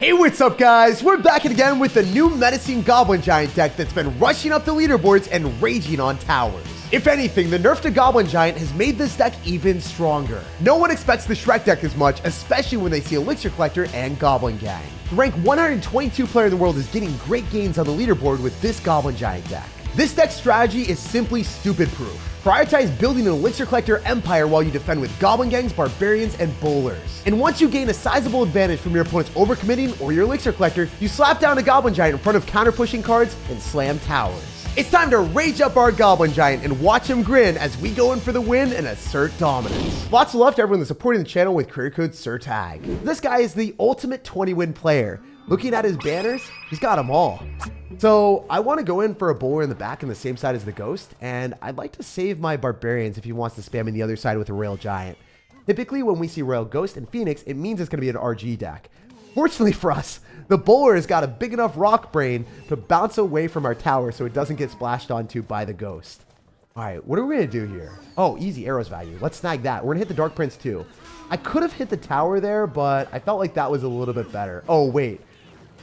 Hey, what's up guys? We're back again with the new menacing Goblin Giant deck that's been rushing up the leaderboards and raging on towers. If anything, the NERFED Goblin Giant has made this deck even stronger. No one expects the Shrek deck as much, especially when they see Elixir Collector and Goblin Gang. The rank 122 player in the world is getting great gains on the leaderboard with this Goblin Giant deck. This deck's strategy is simply stupid proof. Prioritize building an Elixir Collector empire while you defend with Goblin Gangs, Barbarians, and Bowlers. And once you gain a sizable advantage from your opponent's overcommitting or your Elixir Collector, you slap down a Goblin Giant in front of counter-pushing cards and slam towers. It's time to rage up our Goblin Giant and watch him grin as we go in for the win and assert dominance. Lots of love to everyone that's supporting the channel with creator code SirTag. This guy is the ultimate 20-win player. Looking at his banners, he's got them all. So I want to go in for a bowler in the back on the same side as the ghost, and I'd like to save my barbarians if he wants to spam in the other side with a Royale Giant. Typically when we see Royale Ghost and Phoenix, it means it's going to be an RG deck. Fortunately for us, the bowler has got a big enough rock brain to bounce away from our tower so it doesn't get splashed onto by the ghost. All right, what are we going to do here? Oh, easy arrows value. Let's snag that. We're going to hit the Dark Prince too. I could have hit the tower there, but I felt like that was a little bit better. Oh, wait.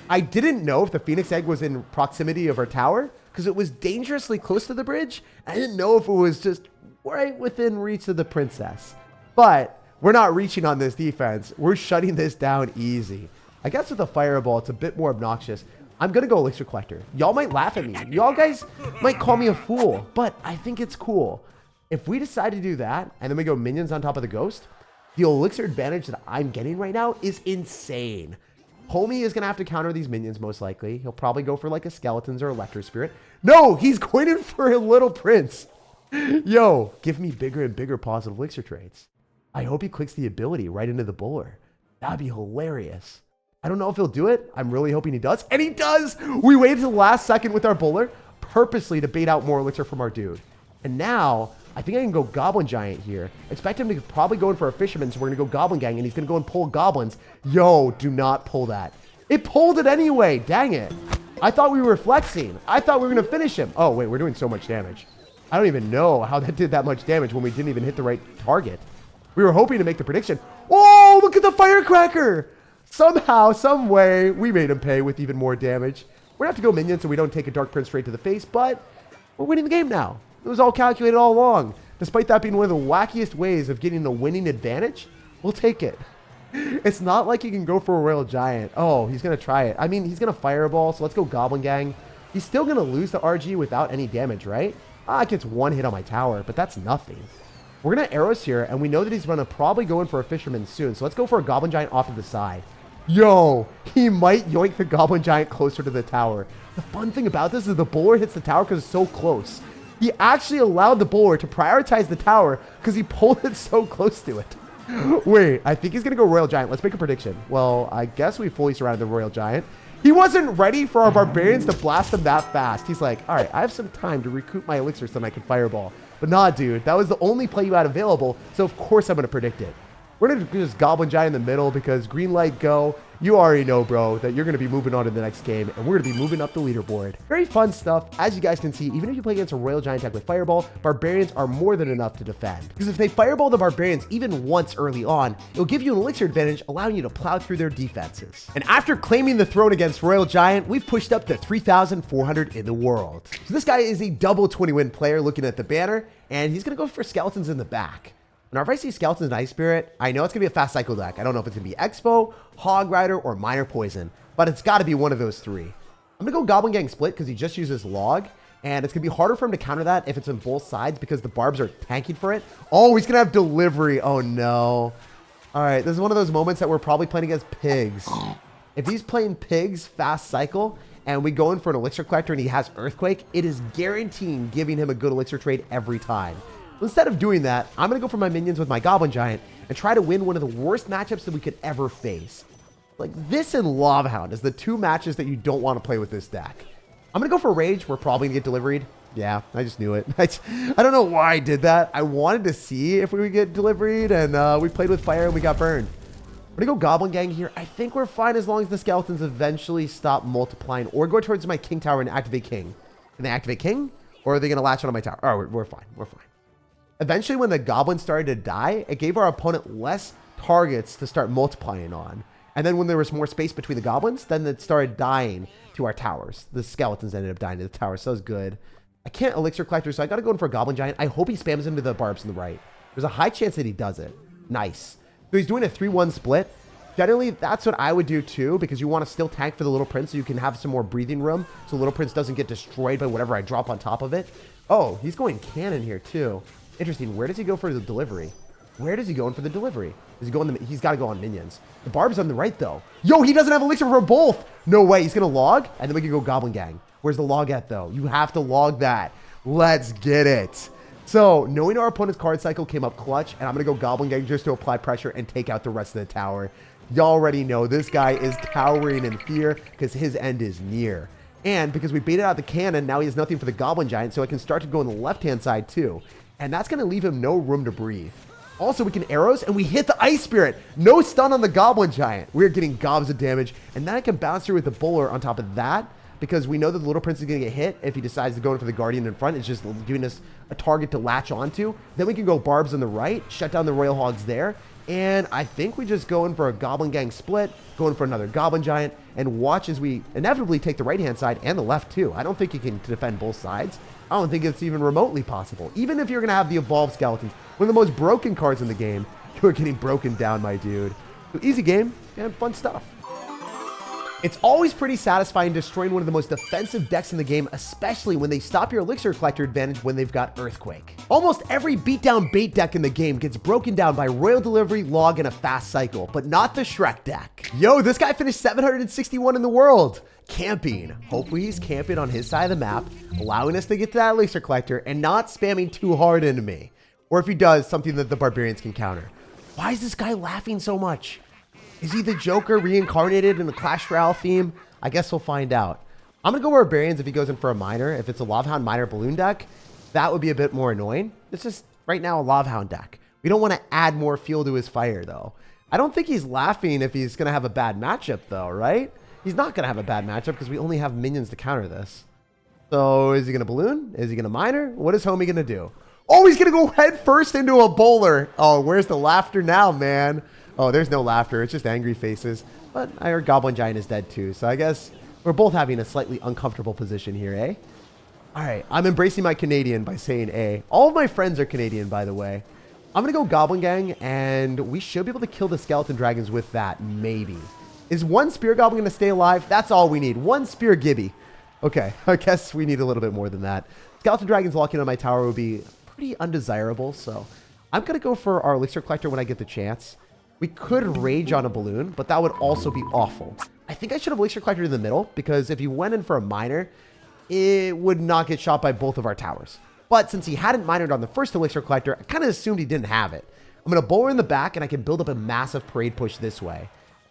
I didn't know if the Phoenix Egg was in proximity of our tower because it was dangerously close to the bridge. I didn't know if it was just right within reach of the princess. But we're not reaching on this defense. We're shutting this down easy. I guess with a fireball, it's a bit more obnoxious. I'm going to go Elixir Collector. Y'all might laugh at me. Y'all guys might call me a fool, but I think it's cool. If we decide to do that and then we go minions on top of the ghost, the Elixir advantage that I'm getting right now is insane. Homie is going to have to counter these minions most likely. He'll probably go for like a Skeletons or Electro Spirit. No, he's going in for a Little Prince. Yo, give me bigger and bigger positive Elixir trades. I hope he clicks the ability right into the bowler. That'd be hilarious. I don't know if he'll do it. I'm really hoping he does. And he does! We waited to the last second with our bowler purposely to bait out more Elixir from our dude. And now, I think I can go Goblin Giant here. Expect him to probably go in for a Fisherman, so we're going to go Goblin Gang, and he's going to go and pull Goblins. Yo, do not pull that. It pulled it anyway. Dang it. I thought we were flexing. I thought we were going to finish him. Oh, wait, we're doing so much damage. I don't even know how that did that much damage when we didn't even hit the right target. We were hoping to make the prediction. Oh, look at the Firecracker. Somehow, some way, we made him pay with even more damage. We're going to have to go minion so we don't take a Dark Prince straight to the face, but we're winning the game now. It was all calculated all along. Despite that being one of the wackiest ways of getting the winning advantage, we'll take it. It's not like he can go for a Royale Giant. Oh, he's going to try it. I mean, he's going to Fireball, so let's go Goblin Gang. He's still going to lose the RG without any damage, right? It gets one hit on my tower, but that's nothing. We're going to Arrows here, and we know that he's going to probably go in for a Fisherman soon, so let's go for a Goblin Giant off to the side. Yo, he might yoink the Goblin Giant closer to the tower. The fun thing about this is the bowler hits the tower because it's so close. He actually allowed the bowler to prioritize the tower because he pulled it so close to it. Wait, I think he's going to go Royale Giant. Let's make a prediction. Well, I guess we fully surrounded the Royale Giant. He wasn't ready for our Barbarians to blast him that fast. He's like, all right, I have some time to recoup my Elixir so I can Fireball. But nah, dude, that was the only play you had available, so of course I'm going to predict it. We're going to do this Goblin Giant in the middle because green light go. You already know, bro, that you're going to be moving on to the next game, and we're going to be moving up the leaderboard. Very fun stuff. As you guys can see, even if you play against a Royale Giant deck with Fireball, Barbarians are more than enough to defend. Because if they Fireball the Barbarians even once early on, it'll give you an Elixir advantage, allowing you to plow through their defenses. And after claiming the throne against Royale Giant, we've pushed up to 3,400 in the world. So this guy is a double 20-win player looking at the banner, and he's going to go for Skeletons in the back. Now, if I see Skeletons and Ice Spirit, I know it's going to be a fast cycle deck. I don't know if it's going to be Expo, Hog Rider, or Minor Poison, but it's got to be one of those three. I'm going to go Goblin Gang Split because he just uses Log, and it's going to be harder for him to counter that if it's on both sides because the Barbs are tanking for it. Oh, he's going to have Delivery. Oh, no. All right, this is one of those moments that we're probably playing against Pigs. If he's playing Pigs fast cycle, and we go in for an Elixir Collector and he has Earthquake, it is guaranteeing giving him a good Elixir trade every time. Instead of doing that, I'm going to go for my minions with my Goblin Giant and try to win one of the worst matchups that we could ever face. Like this and Lava Hound is the two matches that you don't want to play with this deck. I'm going to go for Rage. We're probably going to get Deliveried. Yeah, I just knew it. I don't know why I did that. I wanted to see if we would get Deliveried, and we played with fire and we got burned. I'm going to go Goblin Gang here. I think we're fine as long as the Skeletons eventually stop multiplying or go towards my King Tower and activate King. Can they activate King? Or are they going to latch onto my tower? Oh, we're fine. We're fine. Eventually, when the goblins started to die, it gave our opponent less targets to start multiplying on. And then when there was more space between the goblins, then it started dying to our towers. The skeletons ended up dying to the towers, so that was good. I can't elixir collector, so I got to go in for a goblin giant. I hope he spams into the barbs on the right. There's a high chance that he does it. Nice. So he's doing a 3-1 split. Generally, that's what I would do too, because you want to still tank for the little prince so you can have some more breathing room so little prince doesn't get destroyed by whatever I drop on top of it. Oh, he's going cannon here too. Interesting. Where does he go for the delivery? Where does he go in for the delivery? Does he go on the... He's got to go on minions. The barb's on the right though. Yo, he doesn't have elixir for both. No way. He's going to log and then we can go goblin gang. Where's the log at though? You have to log that. Let's get it. So, knowing our opponent's card cycle came up clutch, and I'm going to go Goblin Gang just to apply pressure and take out the rest of the tower. Y'all already know this guy is cowering in fear because his end is near. And because we baited out the cannon, now he has nothing for the Goblin Giant, so I can start to go on the left-hand side too. And that's going to leave him no room to breathe. Also, we can arrows, and we hit the Ice Spirit. No stun on the Goblin Giant. We're getting gobs of damage, and then I can bounce through with the Bowler on top of that, because we know that the Little Prince is going to get hit if he decides to go in for the Guardian in front. It's just giving us a target to latch onto. Then we can go Barbs on the right, shut down the Royal Hogs there. And I think we just go in for a Goblin Gang split, go in for another Goblin Giant, and watch as we inevitably take the right-hand side and the left too. I don't think you can defend both sides. I don't think it's even remotely possible. Even if you're going to have the Evolved Skeletons, one of the most broken cards in the game, you are getting broken down, my dude. So easy game and fun stuff. It's always pretty satisfying destroying one of the most defensive decks in the game, especially when they stop your elixir collector advantage when they've got Earthquake. Almost every beatdown bait deck in the game gets broken down by Royal Delivery, Log, and a fast cycle, but not the Shrek deck. Yo, this guy finished 761 in the world. Camping. Hopefully he's camping on his side of the map, allowing us to get to that elixir collector and not spamming too hard into me. Or if he does, something that the barbarians can counter. Why is this guy laughing so much? Is he the Joker reincarnated in the Clash Royale theme? I guess we'll find out. I'm going to go Barbarians if he goes in for a Miner. If it's a Lovehound Miner Balloon deck, that would be a bit more annoying. It's just right now a Lovehound deck. We don't want to add more fuel to his fire, though. I don't think he's laughing if he's going to have a bad matchup, though, right? He's not going to have a bad matchup because we only have minions to counter this. So is he going to Balloon? Is he going to Miner? What is Homie going to do? Oh, he's going to go head first into a Bowler. Oh, where's the laughter now, man? Oh, there's no laughter. It's just angry faces. But I heard Goblin Giant is dead too. So I guess we're both having a slightly uncomfortable position here, eh? All right. I'm embracing my Canadian by saying A. All of my friends are Canadian, by the way. I'm going to go Goblin Gang, and we should be able to kill the Skeleton Dragons with that, maybe. Is one Spear Goblin going to stay alive? That's all we need. One Spear Gibby. Okay. I guess we need a little bit more than that. Skeleton Dragons locking on my tower would be pretty undesirable. So I'm going to go for our Elixir Collector when I get the chance. We could Rage on a Balloon, but that would also be awful. I think I should have Elixir Collector in the middle, because if he went in for a Miner, it would not get shot by both of our towers. But since he hadn't Minored on the first Elixir Collector, I kind of assumed he didn't have it. I'm going to Bowler in the back, and I can build up a massive Parade push this way.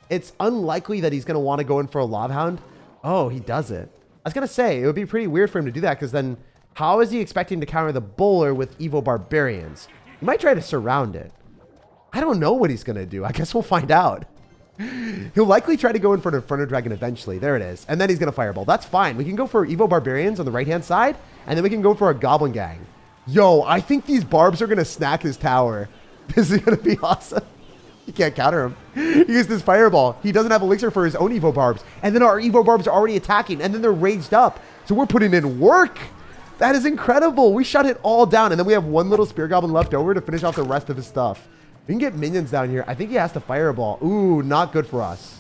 It's unlikely that he's going to want to go in for a Lovehound. Oh, he does it. I was going to say, it would be pretty weird for him to do that, because then how is he expecting to counter the Bowler with Evo Barbarians? He might try to surround it. I don't know what he's going to do. I guess we'll find out. He'll likely try to go in for an Inferno Dragon eventually. There it is. And then he's going to Fireball. That's fine. We can go for Evo Barbarians on the right-hand side, and then we can go for a Goblin Gang. Yo, I think these Barbs are going to snack his tower. This is going to be awesome. You can't counter him. He used his Fireball. He doesn't have Elixir for his own Evo Barbs. And then our Evo Barbs are already attacking, and then they're raged up. So we're putting in work. That is incredible. We shut it all down, and then we have one little Spear Goblin left over to finish off the rest of his stuff. We can get minions down here. I think he has to Fireball. Ooh, not good for us.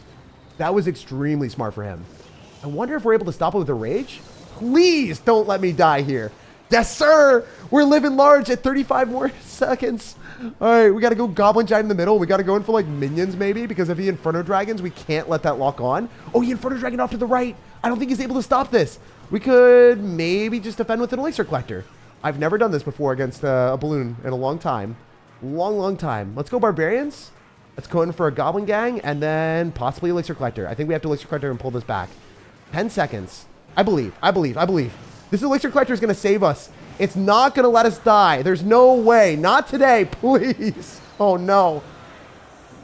That was extremely smart for him. I wonder if we're able to stop it with a Rage. Please don't let me die here. Yes, sir. We're living large at 35 more seconds. All right, we got to go Goblin Giant in the middle. We got to go in for like minions maybe, because if he Inferno Dragons, we can't let that lock on. Oh, he Inferno Dragon off to the right. I don't think he's able to stop this. We could maybe just defend with an Elixir Collector. I've never done this before against a Balloon in a long time. Long time. Let's go Barbarians. Let's go in for a Goblin Gang and then possibly Elixir Collector. I think we have to Elixir Collector and pull this back. 10 seconds. I believe. This Elixir Collector is going to save us. It's not going to let us die. There's no way. Not today, please. Oh, no.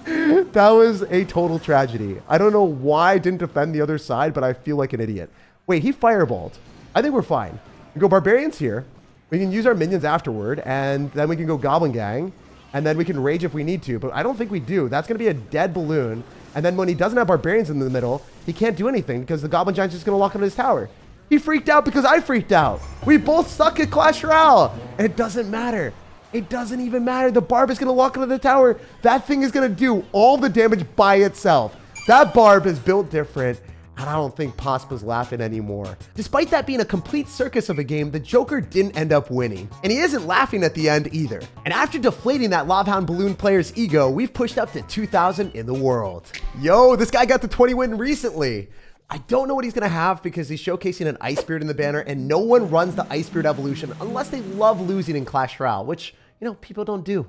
That was a total tragedy. I don't know why I didn't defend the other side, but I feel like an idiot. Wait, he Fireballed. I think we're fine. We go Barbarians here. We can use our minions afterward, and then we can go Goblin Gang, and then we can Rage if we need to, but I don't think we do. That's going to be a dead Balloon, And then when he doesn't have barbarians in the middle, he can't do anything because the Goblin Giant's just going to lock onto his tower. He freaked out because I freaked out. We both suck at Clash Royale. And it doesn't matter. It doesn't even matter. The barb is going to lock onto the tower. That thing is going to do all the damage by itself. That barb is built different. And I don't think Pospa's laughing anymore. Despite that being a complete circus of a game, the Joker didn't end up winning. And he isn't laughing at the end either. And after deflating that Lovehound Balloon player's ego, we've pushed up to 2,000 in the world. Yo, this guy got the 20 win recently. I don't know what he's going to have because he's showcasing an Ice Spirit in the banner, and no one runs the Ice Spirit evolution unless they love losing in Clash Royale, which, you know, people don't do.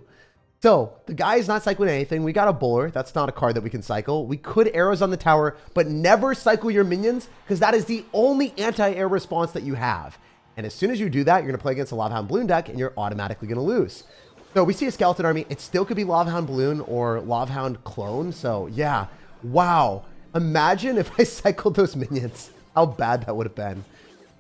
So the guy is not cycling anything. We got a bowler. That's not a card that we can cycle. We could arrows on the tower, but never cycle your minions because that is the only anti-air response that you have. And as soon as you do that, you're going to play against a Lovehound Balloon deck and you're automatically going to lose. So we see a skeleton army. It still could be Lovehound Balloon or Lovehound clone. So yeah, wow. Imagine if I cycled those minions. How bad that would have been.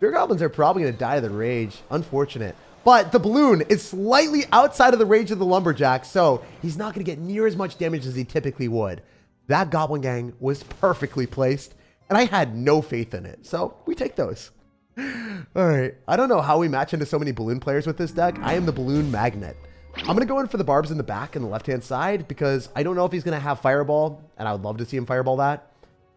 Your goblins are probably going to die to the rage. Unfortunate. But the balloon is slightly outside of the range of the lumberjack, so he's not going to get near as much damage as he typically would. That Goblin Gang was perfectly placed, and I had no faith in it, so we take those. All right, I don't know how we match into so many balloon players with this deck. I am the balloon magnet. I'm going to go in for the barbs in the back and the left-hand side because I don't know if he's going to have Fireball, and I would love to see him Fireball that.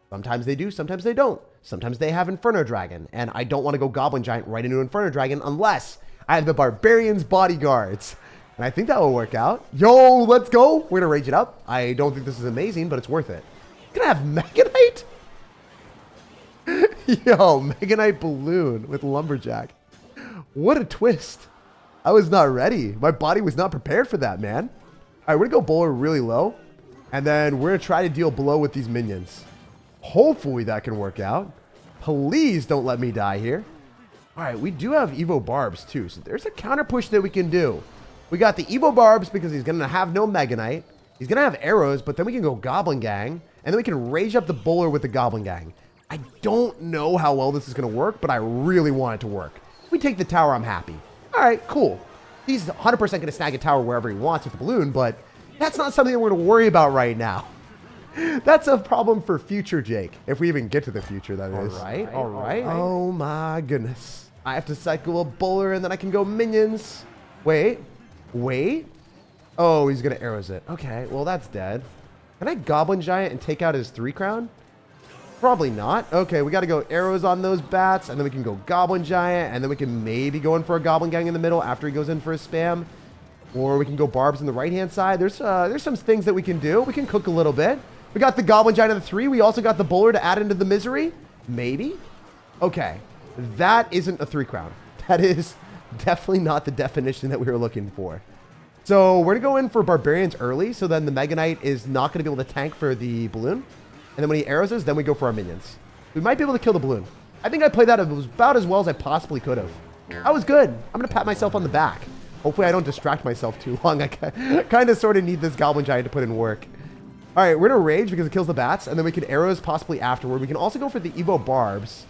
Sometimes they do, sometimes they don't. Sometimes they have Inferno Dragon, and I don't want to go Goblin Giant right into Inferno Dragon unless I have the Barbarians bodyguards. And I think that will work out. Yo, let's go. We're going to rage it up. I don't think this is amazing, but it's worth it. Gonna have Meganite? Yo, Meganite Balloon with Lumberjack. What a twist. I was not ready. My body was not prepared for that, man. All right, we're going to go bowler really low. And then we're going to try to deal blow with these minions. Hopefully that can work out. Please don't let me die here. All right, we do have Evo Barbs too, so there's a counter push that we can do. We got the Evo Barbs because he's going to have no Meganite. He's going to have arrows, but then we can go Goblin Gang, and then we can rage up the bowler with the Goblin Gang. I don't know how well this is going to work, but I really want it to work. If we take the tower, I'm happy. All right, cool. He's 100% going to snag a tower wherever he wants with the balloon, but that's not something that we're going to worry about right now. That's a problem for future Jake, if we even get to the future, that is. All right. Oh my goodness. I have to cycle a bowler and then I can go minions. Wait. Oh, he's going to arrows it. Okay, well, that's dead. Can I Goblin Giant and take out his 3 crown? Probably not. Okay, we got to go arrows on those bats, and then we can go Goblin Giant, and then we can maybe go in for a Goblin Gang in the middle after he goes in for a spam. Or we can go barbs on the right-hand side. There's some things that we can do. We can cook a little bit. We got the Goblin Giant of the 3. We also got the bowler to add into the misery. Maybe. Okay. That isn't a 3 crown. That is definitely not the definition that we were looking for. So we're going to go in for barbarians early, so then the Meganite is not going to be able to tank for the balloon. And then when he arrows us, then we go for our minions. We might be able to kill the balloon. I think I played that about as well as I possibly could have. I was good. I'm going to pat myself on the back. Hopefully I don't distract myself too long. I kind of sort of need this Goblin Giant to put in work. All right, we're going to rage because it kills the bats, and then we can arrows possibly afterward. We can also go for the Evo Barbs.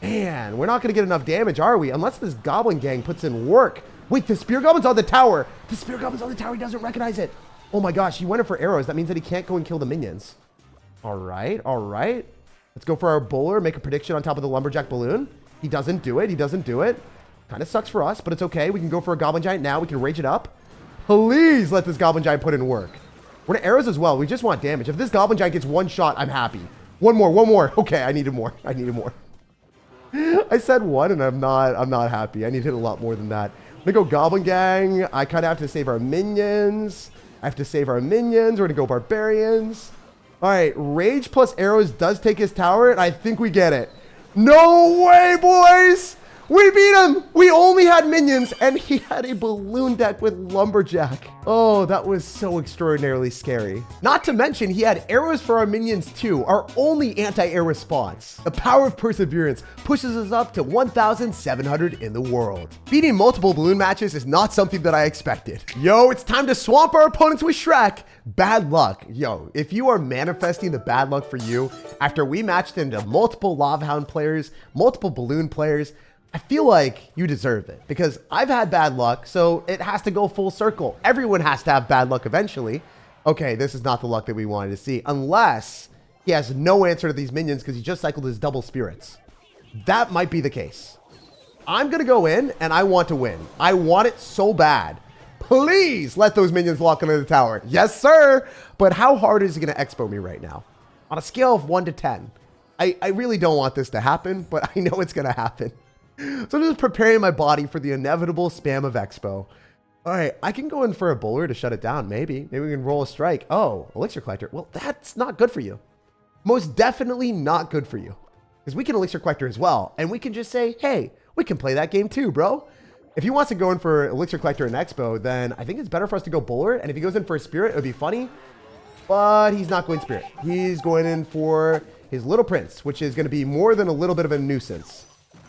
Man, we're not going to get enough damage, are we? Unless this Goblin Gang puts in work. Wait, the Spear Goblin's on the tower. The Spear Goblin's on the tower. He doesn't recognize it. Oh my gosh, he went in for arrows. That means that he can't go and kill the minions. All right. Let's go for our bowler, make a prediction on top of the Lumberjack Balloon. He doesn't do it. Kind of sucks for us, but it's okay. We can go for a Goblin Giant now. We can rage it up. Please let this Goblin Giant put in work. We're going to arrows as well. We just want damage. If this Goblin Giant gets one shot, I'm happy. One more. Okay, I needed more. I said one, and I'm not happy. I needed a lot more than that. I'm gonna go Goblin Gang. I kind of have to save our minions. We're gonna go barbarians. All right, rage plus arrows does take his tower, and I think we get it. No way, boys! We beat him! We only had minions, and he had a balloon deck with Lumberjack. Oh, that was so extraordinarily scary. Not to mention, he had arrows for our minions too, our only anti-air response. The power of perseverance pushes us up to 1,700 in the world. Beating multiple balloon matches is not something that I expected. Yo, it's time to swamp our opponents with Shrek. Bad luck. Yo, if you are manifesting the bad luck for you after we matched into multiple Lovehound players, multiple balloon players, I feel like you deserve it because I've had bad luck, so it has to go full circle. Everyone has to have bad luck eventually. Okay, this is not the luck that we wanted to see, unless he has no answer to these minions because he just cycled his double spirits. That might be the case. I'm going to go in, and I want to win. I want it so bad. Please let those minions lock into the tower. Yes, sir. But how hard is he going to expo me right now? On a scale of 1 to 10. I really don't want this to happen, but I know it's going to happen. So I'm just preparing my body for the inevitable spam of expo. All right, I can go in for a bowler to shut it down, maybe. Maybe we can roll a strike. Oh, elixir collector. Well, that's not good for you. Most definitely not good for you. Because we can elixir collector as well. And we can just say, hey, we can play that game too, bro. If he wants to go in for elixir collector and expo, then I think it's better for us to go bowler. And if he goes in for a spirit, it would be funny. But he's not going spirit. He's going in for his little prince, which is going to be more than a little bit of a nuisance.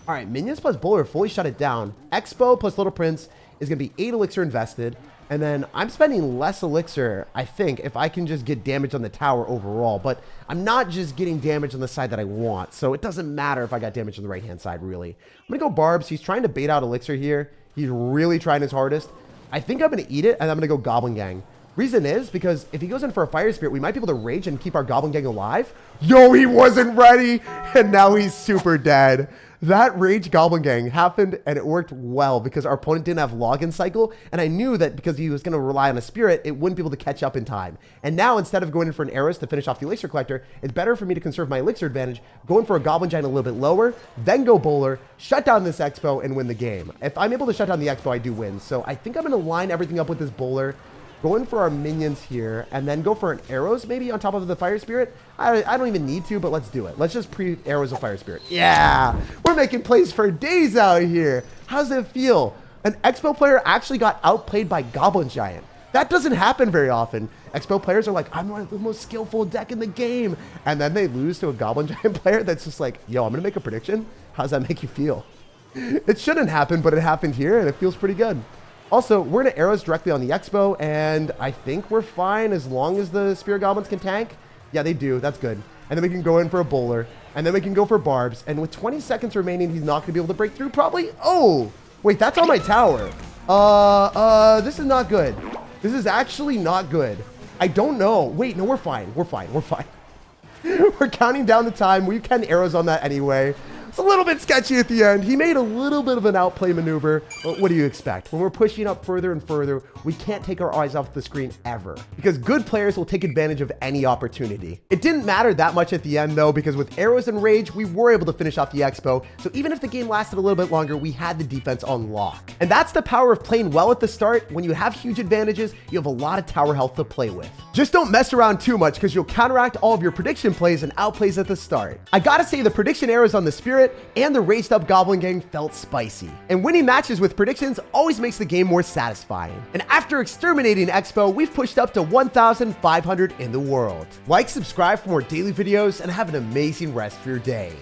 All right, minions plus bowler fully shut it down. Expo plus little prince is going to be 8 elixir invested. And then I'm spending less elixir, I think, if I can just get damage on the tower overall. But I'm not just getting damage on the side that I want. So it doesn't matter if I got damage on the right-hand side, really. I'm going to go barbs. He's trying to bait out elixir here. He's really trying his hardest. I think I'm going to eat it, and I'm going to go Goblin Gang. Reason is because if he goes in for a fire spirit, we might be able to rage and keep our Goblin Gang alive. Yo, he wasn't ready, and now he's super dead. That rage Goblin Gang happened, and it worked well because our opponent didn't have login cycle, and I knew that because he was going to rely on a spirit, it wouldn't be able to catch up in time. And now, instead of going in for an arrows to finish off the elixir collector, it's better for me to conserve my elixir advantage, go in for a Goblin Giant a little bit lower, then go bowler, shut down this expo, and win the game. If I'm able to shut down the expo, I do win. So I think I'm going to line everything up with this bowler, go in for our minions here, and then go for an arrows maybe on top of the fire spirit. I don't even need to, but let's do it. Let's just pre-arrows of fire spirit. Yeah, we're making plays for days out here. How's it feel? An Expo player actually got outplayed by Goblin Giant. That doesn't happen very often. Expo players are like, I'm one of the most skillful deck in the game. And then they lose to a Goblin Giant player that's just like, yo, I'm going to make a prediction. How does that make you feel? It shouldn't happen, but it happened here, and it feels pretty good. Also, we're going to arrows directly on the expo, and I think we're fine as long as the Spirit Goblins can tank. Yeah, they do. That's good. And then we can go in for a bowler, and then we can go for barbs. And with 20 seconds remaining, he's not going to be able to break through probably. Oh, wait, that's on my tower. This is not good. This is actually not good. I don't know. Wait, no, we're fine. We're fine. We're fine. We're counting down the time. We can arrows on that anyway. It's a little bit sketchy at the end. He made a little bit of an outplay maneuver. But what do you expect? When we're pushing up further and further, we can't take our eyes off the screen ever. Because good players will take advantage of any opportunity. It didn't matter that much at the end though, because with arrows and rage, we were able to finish off the expo. So even if the game lasted a little bit longer, we had the defense on lock. And that's the power of playing well at the start. When you have huge advantages, you have a lot of tower health to play with. Just don't mess around too much because you'll counteract all of your prediction plays and outplays at the start. I gotta say the prediction arrows on the Spirit and the raged up Goblin Gang felt spicy. And winning matches with predictions always makes the game more satisfying. And after exterminating Expo, we've pushed up to 1,500 in the world. Like, subscribe for more daily videos, and have an amazing rest of your day.